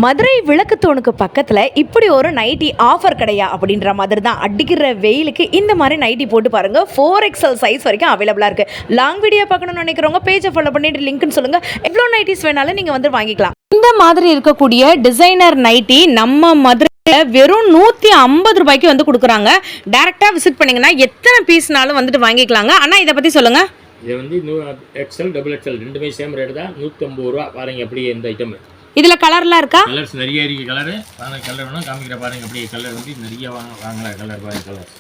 மதுரை விளக்குத்தூணுக்கு பக்கத்தில் இப்படி ஒரு நைட்டி ஆஃபர் கிடையா அப்படின்ற மாதிரி தான். அடிக்கிற வெயிலுக்கு இந்த மாதிரி நைட்டி போட்டு பாருங்கள். 4XL சைஸ் வரைக்கும் அவைலபிளாக இருக்குது. லாங் வீடியோ பார்க்கணும்னு நினைக்கிறவங்க பேஜை ஃபாலோ பண்ணிட்டு லிங்க்னு சொல்லுங்கள். எவ்வளோ நைட்டிஸ் வேணாலும் நீங்கள் வந்து வாங்கிக்கலாம். இந்த மாதிரி இருக்கக்கூடிய டிசைனர் நைட்டி நம்ம மதுரையில் வெறும் 150 ரூபாய்க்கு வந்து கொடுக்குறாங்க. டேரெக்டாக விசிட் பண்ணிங்கன்னா எத்தனை பீஸ்னாலும் வந்துட்டு வாங்கிக்கலாங்க. ஆனால் இதை பற்றி சொல்லுங்கள். இது வந்து XL XXL ரெண்டுமே சேம் ரேட் தான். 150 ரூபா பாருங்க. அப்படியே இந்த ஐட்டம் இதில் கலர்லாம் இருக்கா? கலர்ஸ் நிறைய இருக்குது. கலரு கலர் வேணும் காமிக்கிற பாருங்க. அப்படியே கலர் வந்து நிறைய வாங்கலாம். கலர் பாருங்க. கலர்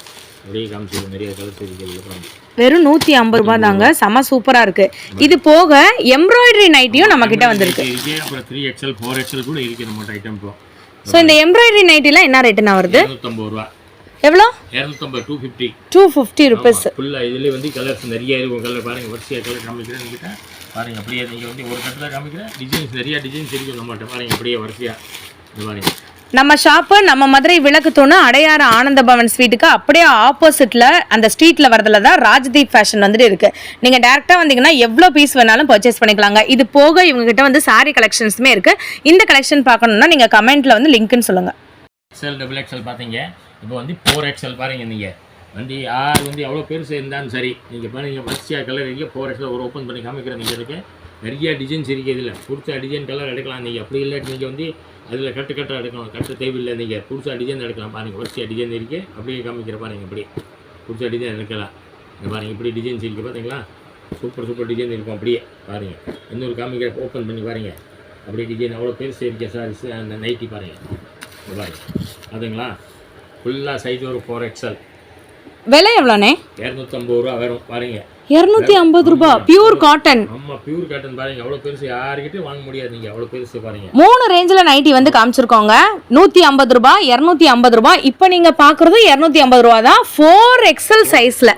அப்படியே காமிச்சு நிறைய கலர்ஸ் இருக்குது. வெறும் 150 ரூபாய் தாங்க. செம சூப்பராக இருக்குது. இது போக எம்ப்ராய்டரி நைட்டியும் நம்ம கிட்ட வந்துருக்கு. அப்புறம் 3XL 4XL கூட இருக்குது நம்மகிட்ட ஐட்டம். இப்போ ஸோ இந்த எம்ப்ராய்டரி நைட்டிலாம் என்ன ரேட்டுனா வருது? 250 ரூபா. எவ்வளோ? 250 250 ருபீஸ். ஃபுல்லாக இதில் வந்து கலர்ஸ் நிறைய இருக்கும். கலர் பாருங்கள். வரிசையாக கலர் காமிக்கிறேன் கிட்ட பாருங்கள். அப்படியே நீங்கள் வந்து ஒரு கட்டில் காமிக்கிறேன். டிசைன்ஸ் நிறையா டிசைன்ஸ் இருக்கும் நம்மகிட்ட பாருங்கள். அப்படியே வரிசையாக இது பாருங்க. நம்ம ஷாப்பு நம்ம மதுரை விளக்குத்தூணு அடையாறு ஆனந்த பவன் ஸ்வீட்டுக்கு அப்படியே ஆப்போசிட்டில் அந்த ஸ்ட்ரீட்டில் வரதுல தான் ராஜ்தீப் ஃபேஷன் வந்துட்டு இருக்குது. நீங்கள் டேரெக்டாக வந்தீங்கன்னா எவ்வளோ பீஸ் வேணாலும் பர்ச்சேஸ் பண்ணிக்கலாங்க. இது போக இவங்ககிட்ட வந்து சாரீ கலெக்ஷன்ஸுமே இருக்குது. இந்த கலெக்ஷன் பார்க்கணுன்னா நீங்கள் கமெண்ட்டில் வந்து லிங்க்னு சொல்லுங்கள். XL XXL பார்த்தீங்க. இப்போ வந்து 4XL பாருங்கள். நீங்கள் வந்து யார் வந்து எவ்வளோ பெருசு இருந்தாலும் சரி நீங்கள் பாருங்கள். வரிசையாக கலர் இருக்குது. 4XL ஒரு ஓப்பன் பண்ணி காமிக்கிறேன். நீங்கள் இருக்குது நிறைய டிசைன்ஸ் இருக்குது. இதில் புதுசாக டிசைன் கலர் எடுக்கலாம். நீங்கள் அப்படி இல்லாட்டி நீங்கள் வந்து அதில் கட்டாக எடுக்கலாம். கட்டு தேவையில்லை. நீங்கள் புதுசாக டிசைன் எடுக்கலாம். பாருங்கள். வரிசையாக டிசைன் இருக்குது. அப்படியே காமிக்கிற பாருங்கள். இப்படி புதுசாக டிசைன் எடுக்கலாம். இங்கே பாருங்கள். இப்படி டிசைன்ஸ் இருக்குது பார்த்தீங்களா? சூப்பர் டிசைன் இருக்கும். அப்படியே பாருங்கள். இன்னொரு காமிக்கிற ஓப்பன் பண்ணி பாருங்கள். அப்படியே டிசைன் அவ்வளோ பெருசு இருக்குது. சாரீஸ் அந்த நைட்டி பாருங்கள். இங்கே பாருங்கள். அதுங்களா ஃபுல்லாக சைஸ் ஒரு 4XL. விலை எவ்வளோண்ணே? 250 ரூபா வரும் பாருங்க. 250 ரூபாய் பியூர் காட்டன். ஆமாம் பியூர் காட்டன் பாருங்க. எவ்வளோ பெருசு யாருக்கிட்டையும் வாங்க முடியாது. நீங்கள் எவ்வளோ பெருசு பாருங்க. 3 ரேஞ்சில் நைட்டி வந்து காமிச்சிருக்கோங்க. 150 ரூபாய், 250 ரூபாய். இப்போ நீங்கள் பார்க்குறது 250 ரூபா தான் 4XL சைஸில்.